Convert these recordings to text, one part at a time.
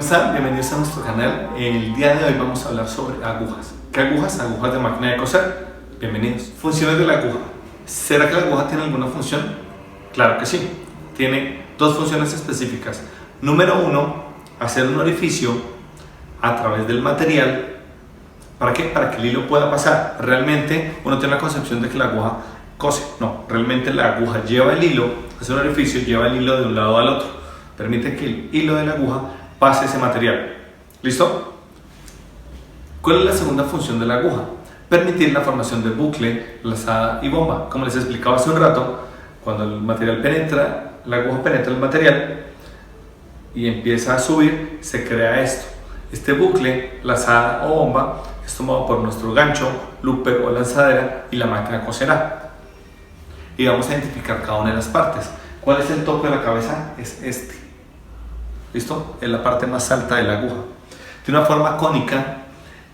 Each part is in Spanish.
¿Cómo están? Bienvenidos a nuestro canal. El día de hoy vamos a hablar sobre agujas. ¿Qué agujas? Agujas de máquina de coser. Bienvenidos. Funciones de la aguja. ¿Será que la aguja tiene alguna función? Claro que sí. Tiene dos funciones específicas. Número uno, hacer un orificio a través del material. ¿Para qué? Para que el hilo pueda pasar. Realmente uno tiene la concepción de que la aguja cose. No, realmente la aguja lleva el hilo, hace un orificio, lleva el hilo de un lado al otro. Permite que el hilo de la aguja pase ese material. ¿Listo? ¿Cuál es la segunda función de la aguja? Permitir la formación de bucle, lazada y bomba. Como les explicaba hace un rato, cuando el material penetra, la aguja penetra el material y empieza a subir, se crea esto. Este bucle, lazada o bomba, es tomado por nuestro gancho, looper o lanzadera y la máquina coserá. Y vamos a identificar cada una de las partes. ¿Cuál es el tope de la cabeza? Es este. ¿Listo? Es la parte más alta de la aguja. Tiene una forma cónica.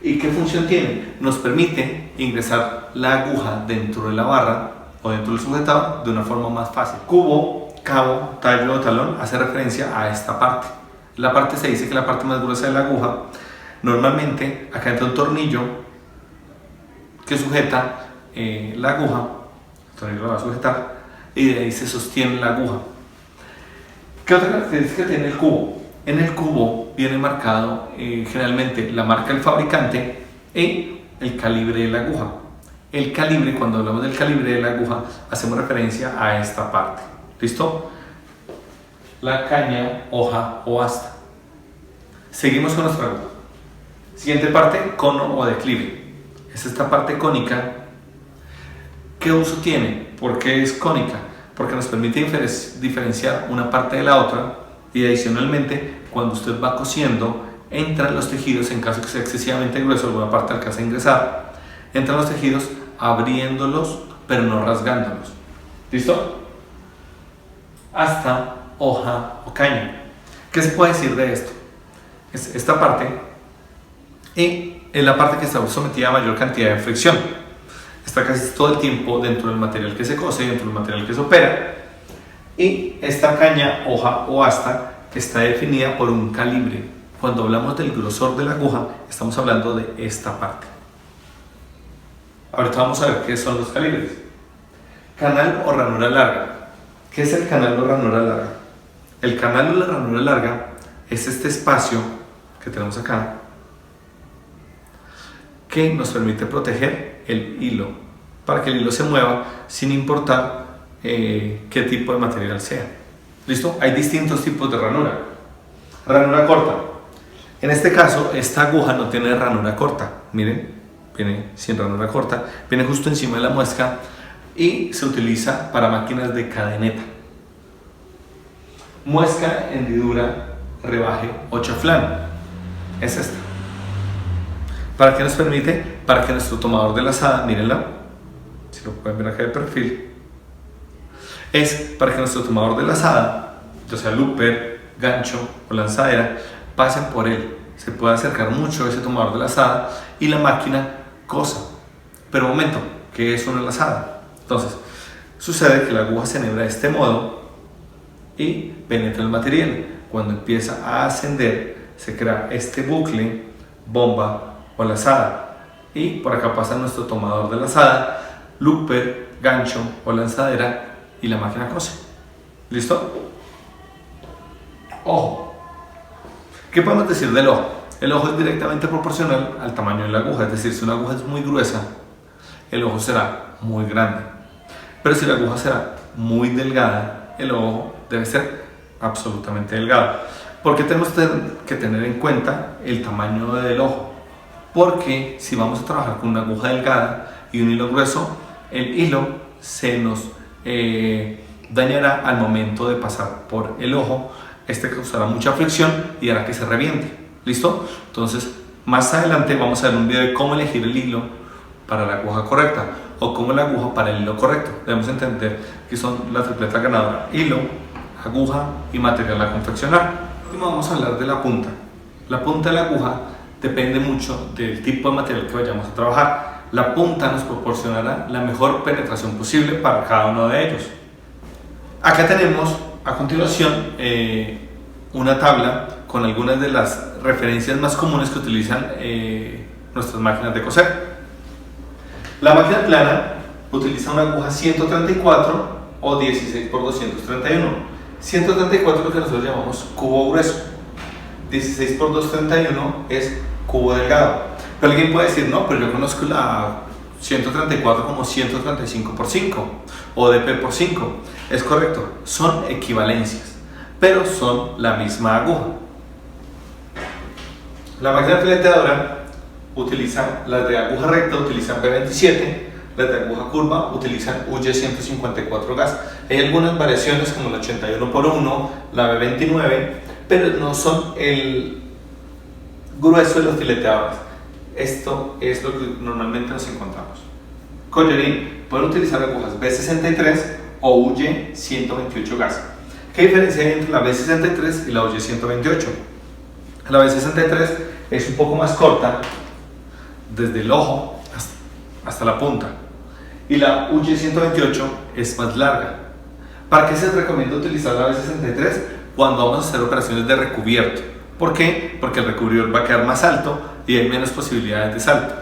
¿Y qué función tiene? Nos permite ingresar la aguja dentro de la barra o dentro del sujetador de una forma más fácil. Cubo, cabo, tallo o talón hace referencia a esta parte. La parte se dice que es la parte más gruesa de la aguja. Normalmente acá entra un tornillo que sujeta la aguja. El tornillo lo va a sujetar y de ahí se sostiene la aguja. ¿Qué otra característica tiene el cubo? En el cubo viene marcado generalmente la marca del fabricante y el calibre de la aguja. El calibre, cuando hablamos del calibre de la aguja, hacemos referencia a esta parte. ¿Listo? La caña, hoja o asta. Seguimos con nuestra aguja. Siguiente parte, cono o declive. Es esta parte cónica. ¿Qué uso tiene? ¿Por qué es cónica? Porque nos permite diferenciar una parte de la otra y adicionalmente cuando usted va cosiendo entran los tejidos, en caso que sea excesivamente grueso alguna parte alcanza a ingresar, entran los tejidos abriéndolos pero no rasgándolos. ¿Listo? Asta, hoja o caña. ¿Qué se puede decir de esto? Es esta parte y es la parte que está sometida a mayor cantidad de fricción. Está casi todo el tiempo dentro del material que se cose, dentro del material que se opera. Y esta caña, hoja o asta está definida por un calibre. Cuando hablamos del grosor de la aguja, estamos hablando de esta parte. Ahorita vamos a ver qué son los calibres. Canal o ranura larga. ¿Qué es el canal o ranura larga? El canal o la ranura larga es este espacio que tenemos acá, que nos permite proteger el hilo, para que el hilo se mueva sin importar qué tipo de material sea. ¿Listo? Hay distintos tipos de ranura. Ranura corta. En este caso, esta aguja no tiene ranura corta. Miren, viene sin ranura corta, viene justo encima de la muesca y se utiliza para máquinas de cadeneta. Muesca, hendidura, rebaje o chaflán. Es esta. ¿Para qué nos permite? Para que nuestro tomador de lazada, mírenla, si lo pueden ver acá de perfil, es para que nuestro tomador de lazada, ya sea looper, gancho o lanzadera, pasen por él. Se puede acercar mucho a ese tomador de lazada y la máquina cosa. Pero un momento, ¿qué es una lazada? Entonces, sucede que la aguja se enhebra de este modo y penetra el material. Cuando empieza a ascender, se crea este bucle, bomba o lazada, y por acá pasa nuestro tomador de lazada, looper, gancho o lanzadera y la máquina cose. ¿Listo? Ojo. ¿Qué podemos decir del ojo? El ojo es directamente proporcional al tamaño de la aguja, es decir, si una aguja es muy gruesa, el ojo será muy grande, pero si la aguja será muy delgada, el ojo debe ser absolutamente delgado. ¿Por qué tenemos que tener en cuenta el tamaño del ojo? Porque si vamos a trabajar con una aguja delgada y un hilo grueso, el hilo se nos dañará al momento de pasar por el ojo. Este causará mucha fricción y hará que se reviente. ¿Listo? Entonces, más adelante vamos a ver un video de cómo elegir el hilo para la aguja correcta o cómo la aguja para el hilo correcto. Debemos entender que son la tripleta ganadora: hilo, aguja y material a confeccionar. Último, vamos a hablar de la punta. La punta de la aguja depende mucho del tipo de material que vayamos a trabajar. La punta nos proporcionará la mejor penetración posible para cada uno de ellos. Acá tenemos a continuación una tabla con algunas de las referencias más comunes que utilizan nuestras máquinas de coser. La máquina plana utiliza una aguja 134 o 16 por 231. 134 es lo que nosotros llamamos cubo grueso. 16 por 231 es cubo delgado. Pero alguien puede decir, no, pero yo conozco la 134 como 135 por 5 o dp por 5. Es correcto, son equivalencias, pero son la misma aguja. La máquina fileteadora utiliza las de aguja recta, utilizan B27, las de aguja curva utilizan UY154 gas. Hay algunas variaciones como la 81 por 1, la B29, pero no son el grueso de los fileteadores. Esto es lo que normalmente nos encontramos. Collarín puede utilizar agujas B63 o UY128 gas. ¿Qué diferencia hay entre la B63 y la UY128? La B63 es un poco más corta desde el ojo hasta la punta y la UY128 es más larga. ¿Para qué se recomienda utilizar la B63? Cuando vamos a hacer operaciones de recubierto. ¿Por qué? Porque el recubridor va a quedar más alto y hay menos posibilidades de salto.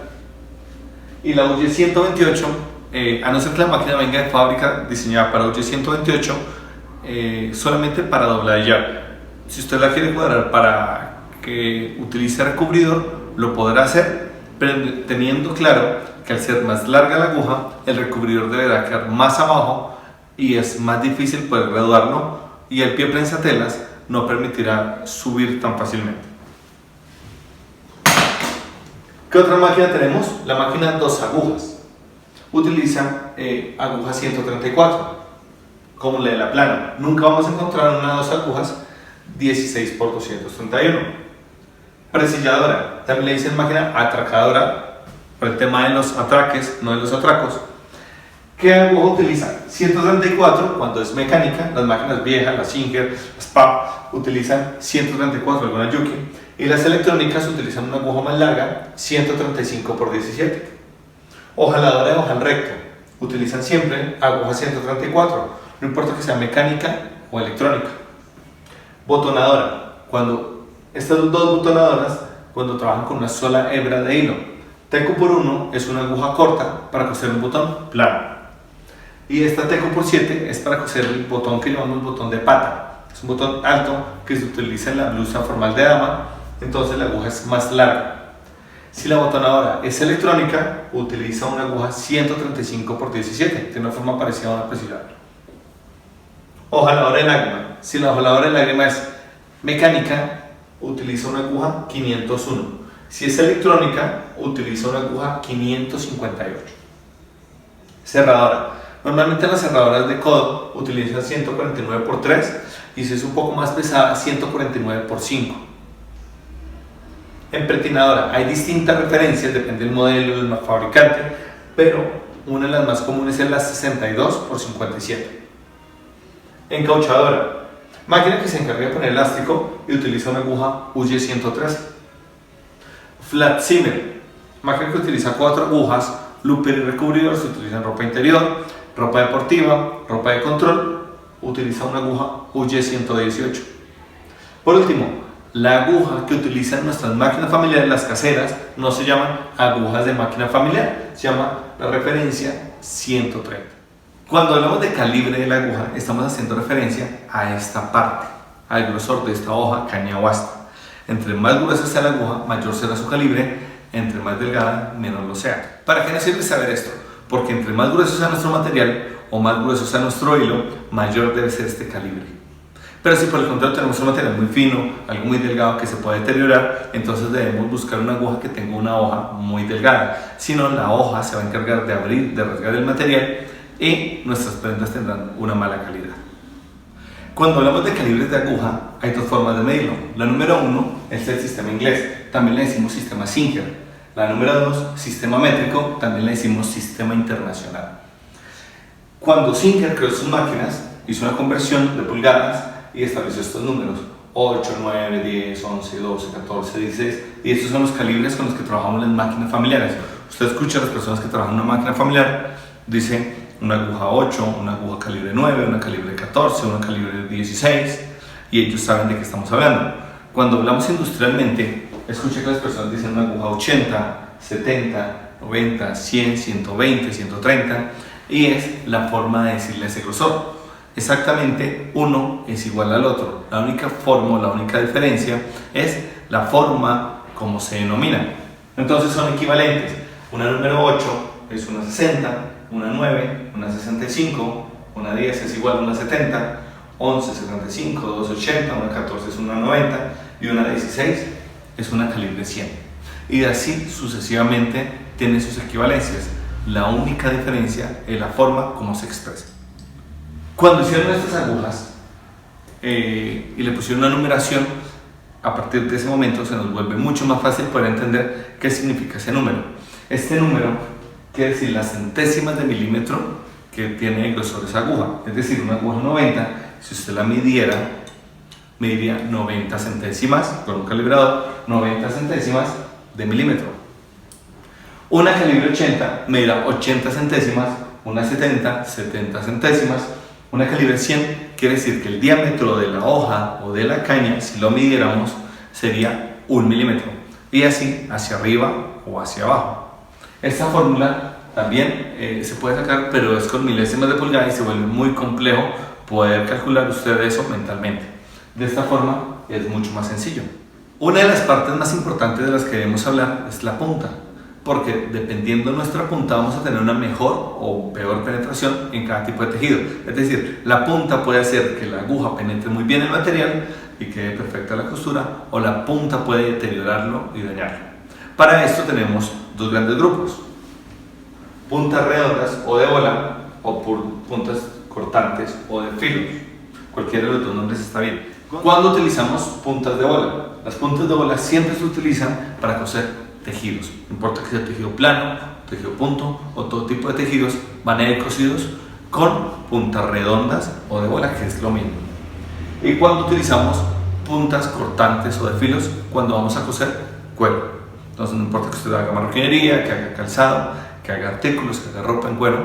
Y la UY128, a no ser que la máquina venga de fábrica diseñada para UY128, solamente para doblar llave. Si usted la quiere cuadrar para que utilice recubridor, lo podrá hacer, pero teniendo claro que al ser más larga la aguja, el recubridor deberá quedar más abajo y es más difícil poder graduarlo, y el pie prensatelas no permitirá subir tan fácilmente. ¿Qué otra máquina tenemos? La máquina 2 agujas. Utiliza agujas 134, como la de la plana. Nunca vamos a encontrar una 2 agujas 16 por 231. Presilladora, también le dicen máquina atracadora, por el tema de los atraques, no de los atracos. ¿Qué aguja utiliza? 134 cuando es mecánica, las máquinas viejas, las Singer, las PAP, utilizan 134, algunas Yuki, y las electrónicas utilizan una aguja más larga, 135 por 17. Ojaladora de ojal recto, utilizan siempre aguja 134, no importa que sea mecánica o electrónica. Botonadora, cuando estas dos botonadoras, cuando trabajan con una sola hebra de hilo. Teco por 1 es una aguja corta para coser un botón plano. Y esta Teco por 7 es para coser el botón que llamamos botón de pata. Es un botón alto que se utiliza en la blusa formal de dama, entonces la aguja es más larga. Si la botonadora es electrónica, utiliza una aguja 135 por 17, tiene una forma parecida a una presilladora. Ojaladora de lágrima. Si la ojaladora de lágrima es mecánica, utiliza una aguja 501. Si es electrónica, utiliza una aguja 558. Cerradora. Normalmente las cerradoras de codo utilizan 149 por 3 y si es un poco más pesada, 149 por 5. Empretinadora. Hay distintas referencias, depende del modelo, del fabricante, pero una de las más comunes es la 62 por 57. Encauchadora. Máquina que se encarga de poner elástico y utiliza una aguja UY113. Flat Zimmer. Máquina que utiliza 4 agujas, looper y recubridor, se utiliza en ropa interior, ropa deportiva, ropa de control, utiliza una aguja UY118. Por último, la aguja que utilizan nuestras máquinas familiares, las caseras, no se llaman agujas de máquina familiar, se llama la referencia 130. Cuando hablamos de calibre de la aguja, estamos haciendo referencia a esta parte, al grosor de esta hoja, caña o asta. Entre más gruesa sea la aguja, mayor será su calibre, entre más delgada, menor lo sea. ¿Para qué nos sirve saber esto? Porque entre más grueso sea nuestro material o más grueso sea nuestro hilo, mayor debe ser este calibre. Pero si por el contrario tenemos un material muy fino, algo muy delgado que se puede deteriorar, entonces debemos buscar una aguja que tenga una hoja muy delgada. Si no, la hoja se va a encargar de abrir, de rasgar el material y nuestras prendas tendrán una mala calidad. Cuando hablamos de calibres de aguja, hay dos formas de medirlo. La número 1 es el sistema inglés, también le decimos sistema Singer. La número 2, sistema métrico, también le decimos sistema internacional. Cuando Singer creó sus máquinas, hizo una conversión de pulgadas y estableció estos números: 8, 9, 10, 11, 12, 14, 16, y estos son los calibres con los que trabajamos en máquinas familiares. Usted escucha a las personas que trabajan en una máquina familiar, dice una aguja 8, una aguja calibre 9, una calibre 14, una calibre 16, y ellos saben de qué estamos hablando. Cuando hablamos industrialmente, escuché que las personas dicen una aguja 80, 70, 90, 100, 120, 130 y es la forma de decirle ese grosor. Exactamente uno es igual al otro. La única forma, la única diferencia es la forma como se denomina. Entonces son equivalentes. Una número 8 es una 60, una 9, una 65, una 10 es igual a una 70, 11, 75, 2, 80, una 14 es una 90 y una 16 es una calibre 100. Y así sucesivamente tienen sus equivalencias. La única diferencia es la forma como se expresa. Cuando hicieron estas agujas y le pusieron una numeración, a partir de ese momento se nos vuelve mucho más fácil poder entender qué significa ese número. Este número quiere decir las centésimas de milímetro que tiene el grosor de esa aguja. Es decir, una aguja 90, si usted la midiera, mediría 90 centésimas, con un calibrador, 90 centésimas de milímetro. Una calibre 80 medirá 80 centésimas, una 70, 70 centésimas. Una calibre 100 quiere decir que el diámetro de la hoja o de la caña, si lo midiéramos, sería 1 milímetro. Y así hacia arriba o hacia abajo. Esta fórmula también se puede sacar, pero es con milésimas de pulgada y se vuelve muy complejo poder calcular usted eso mentalmente. De esta forma es mucho más sencillo. Una de las partes más importantes de las que debemos hablar es la punta, porque dependiendo de nuestra punta vamos a tener una mejor o peor penetración en cada tipo de tejido. Es decir, la punta puede hacer que la aguja penetre muy bien el material y quede perfecta la costura, o la punta puede deteriorarlo y dañarlo. Para esto tenemos dos grandes grupos: puntas redondas o de bola, o puntas cortantes o de filos. Cualquiera de los dos nombres está bien. ¿Cuándo utilizamos puntas de bola? Las puntas de bola siempre se utilizan para coser tejidos, no importa que sea tejido plano, tejido punto o todo tipo de tejidos, van a ir cosidos con puntas redondas o de bola, que es lo mismo. ¿Y cuando utilizamos puntas cortantes o de filos? Cuando vamos a coser cuero. Entonces no importa que usted haga marroquinería, que haga calzado, que haga artículos, que haga ropa en cuero,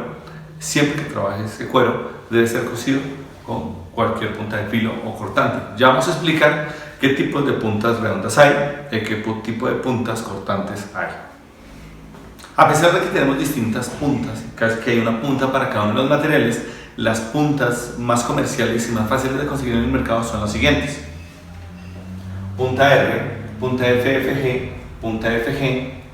siempre que trabaje ese cuero debe ser cosido con cualquier punta de filo o cortante. Ya vamos a explicar qué tipos de puntas redondas hay y qué tipo de puntas cortantes hay. A pesar de que tenemos distintas puntas, casi que hay una punta para cada uno de los materiales, las puntas más comerciales y más fáciles de conseguir en el mercado son las siguientes: punta R, punta FFG, punta FG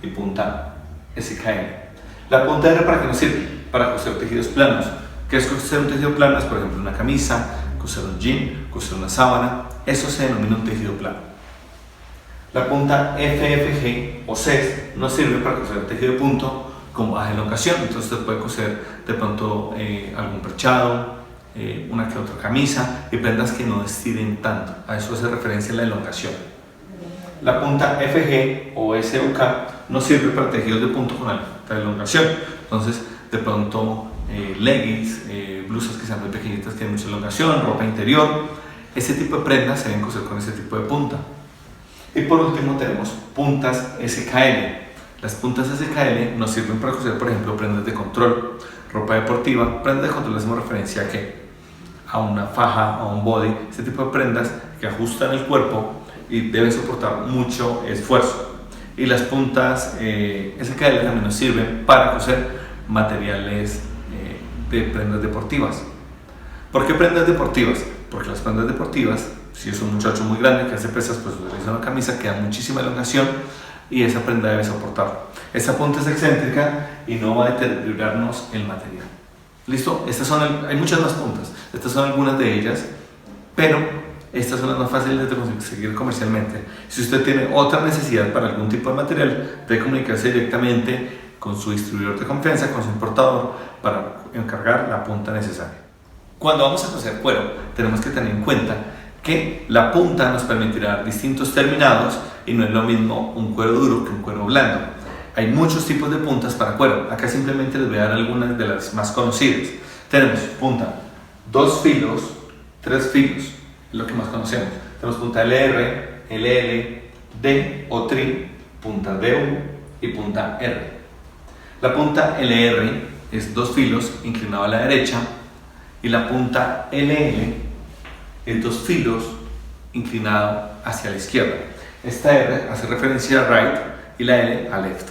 y punta SKL. La punta R, ¿para qué nos sirve? Para coser tejidos planos. ¿Qué es coser un tejido plano? Es, por ejemplo, una camisa, coser un jean, coser una sábana. Eso se denomina un tejido plano. La punta FFG o CES nos sirve para coser tejido de punto con baja elongación. Entonces usted puede coser de pronto algún perchado, una que otra camisa y prendas que no estiren tanto. A eso hace referencia la elongación. La punta FG o SUK nos sirve para tejidos de punto con alta elongación. Entonces de pronto leggings, blusas que sean muy pequeñitas que tienen mucha elongación, ropa interior. Ese tipo de prendas se deben coser con ese tipo de punta. Y por último tenemos puntas SKL. Las puntas SKL nos sirven para coser, por ejemplo, prendas de control, ropa deportiva. Prendas de control hacemos referencia a ¿qué? A una faja, a un body, ese tipo de prendas que ajustan el cuerpo y deben soportar mucho esfuerzo. Y las puntas SKL también nos sirven para coser materiales de prendas deportivas. ¿Por qué prendas deportivas? Porque las prendas deportivas, si es un muchacho muy grande que hace pesas, pues utiliza una camisa que da muchísima elongación y esa prenda debe soportarlo. Esa punta es excéntrica y no va a deteriorarnos el material. ¿Listo? Hay muchas más puntas, estas son algunas de ellas, pero estas son las más fáciles de conseguir comercialmente. Si usted tiene otra necesidad para algún tipo de material, debe comunicarse directamente con su distribuidor de confianza, con su importador, para encargar la punta necesaria. Cuando vamos a coser cuero, tenemos que tener en cuenta que la punta nos permitirá distintos terminados y no es lo mismo un cuero duro que un cuero blando. Hay muchos tipos de puntas para cuero. Acá simplemente les voy a dar algunas de las más conocidas. Tenemos punta 2 filos, 3 filos, es lo que más conocemos. Tenemos punta LR, LL, D o tri, punta DU y punta R. La punta LR es 2 filos inclinado a la derecha y la punta LL es 2 filos inclinado hacia la izquierda. Esta R hace referencia a right y la L a left.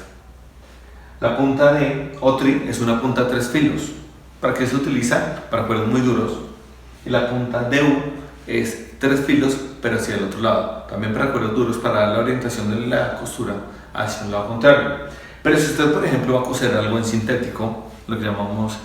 La punta de OTRI es una punta de 3 filos. ¿Para qué se utiliza? Para cuerdas muy duros. Y la punta DU es 3 filos, pero hacia el otro lado. También para cuerdas duros, para dar la orientación de la costura hacia un lado contrario. Pero si usted, por ejemplo, va a coser algo en sintético, lo que llamamos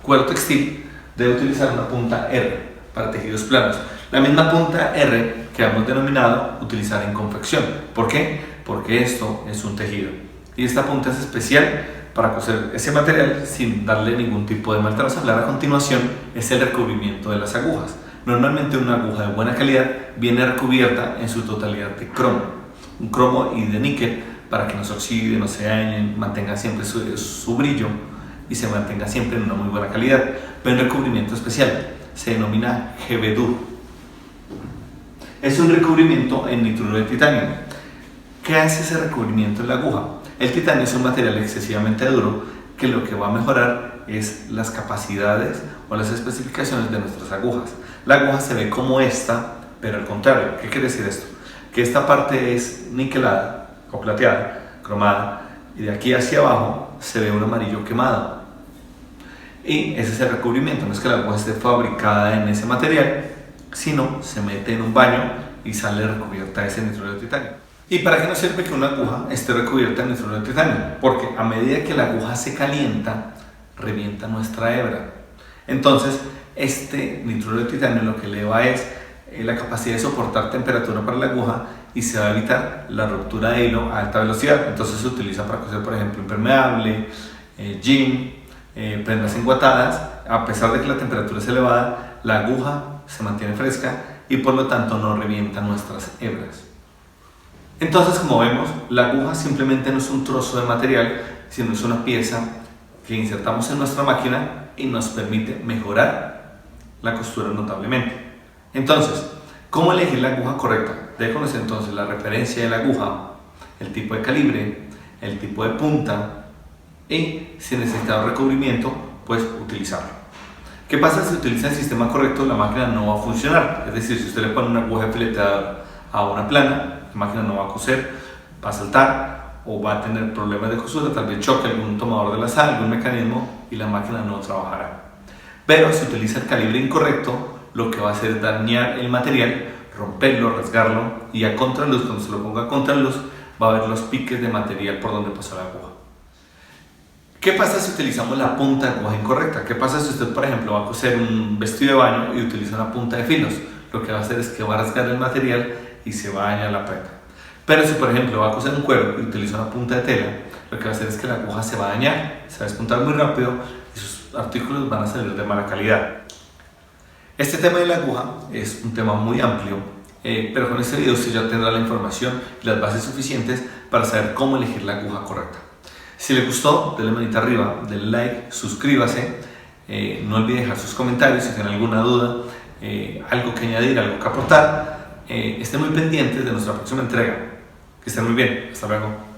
cuero textil, debe utilizar una punta R para tejidos planos. La misma punta R que hemos denominado utilizar en confección. ¿Por qué? Porque esto es un tejido. Y esta punta es especial para coser ese material sin darle ningún tipo de maltrato. Hablar a continuación es el recubrimiento de las agujas. Normalmente una aguja de buena calidad viene recubierta en su totalidad de cromo. Un cromo y de níquel para que no se oxide, no se dañe, mantenga siempre su brillo y se mantenga siempre en una muy buena calidad. Pero un recubrimiento especial se denomina GB-Dur. Es un recubrimiento en nitruro de titanio. ¿Qué hace ese recubrimiento en la aguja? El titanio es un material excesivamente duro que lo que va a mejorar es las capacidades o las especificaciones de nuestras agujas. La aguja se ve como esta, pero al contrario. ¿Qué quiere decir esto? Que esta parte es niquelada o plateada, cromada, y de aquí hacia abajo se ve un amarillo quemado. Y ese es el recubrimiento. No es que la aguja esté fabricada en ese material, sino se mete en un baño y sale recubierta de ese nitruro de titanio. ¿Y para qué nos sirve que una aguja esté recubierta en nitruro de titanio? Porque a medida que la aguja se calienta, revienta nuestra hebra. Entonces, este nitruro de titanio lo que eleva es la capacidad de soportar temperatura para la aguja y se va a evitar la ruptura de hilo a alta velocidad. Entonces se utiliza para coser, por ejemplo, impermeable, jean, prendas enguatadas. A pesar de que la temperatura es elevada, la aguja se mantiene fresca y por lo tanto no revienta nuestras hebras. Entonces, como vemos, la aguja simplemente no es un trozo de material, sino es una pieza que insertamos en nuestra máquina y nos permite mejorar la costura notablemente. Entonces, ¿cómo elegir la aguja correcta? Debe conocer entonces la referencia de la aguja, el tipo de calibre, el tipo de punta y si necesita recubrimiento, pues utilizarlo. ¿Qué pasa si utiliza el sistema correcto? La máquina no va a funcionar. Es decir, si usted le pone una aguja de fileteador a una plana, la máquina no va a coser, va a saltar o va a tener problemas de costura, tal vez choque algún tomador de la sal, algún mecanismo y la máquina no trabajará. Pero si utiliza el calibre incorrecto, lo que va a hacer es dañar el material, romperlo, rasgarlo y a contraluz, cuando se lo ponga a contraluz, va a ver los piques de material por donde pasó la aguja. ¿Qué pasa si utilizamos la punta de aguja incorrecta? ¿Qué pasa si usted, por ejemplo, va a coser un vestido de baño y utiliza una punta de filos? Lo que va a hacer es que va a rasgar el material y se va a dañar la prenda. Pero si, por ejemplo, va a coser un cuero y utiliza una punta de tela, lo que va a hacer es que la aguja se va a dañar, se va a despuntar muy rápido y sus artículos van a salir de mala calidad. Este tema de la aguja es un tema muy amplio, pero con este video usted ya tendrá la información y las bases suficientes para saber cómo elegir la aguja correcta. Si le gustó, denle manita arriba, denle like, suscríbase, no olvide dejar sus comentarios si tiene alguna duda, algo que añadir, algo que aportar. Estén muy pendientes de nuestra próxima entrega. Que estén muy bien. Hasta luego.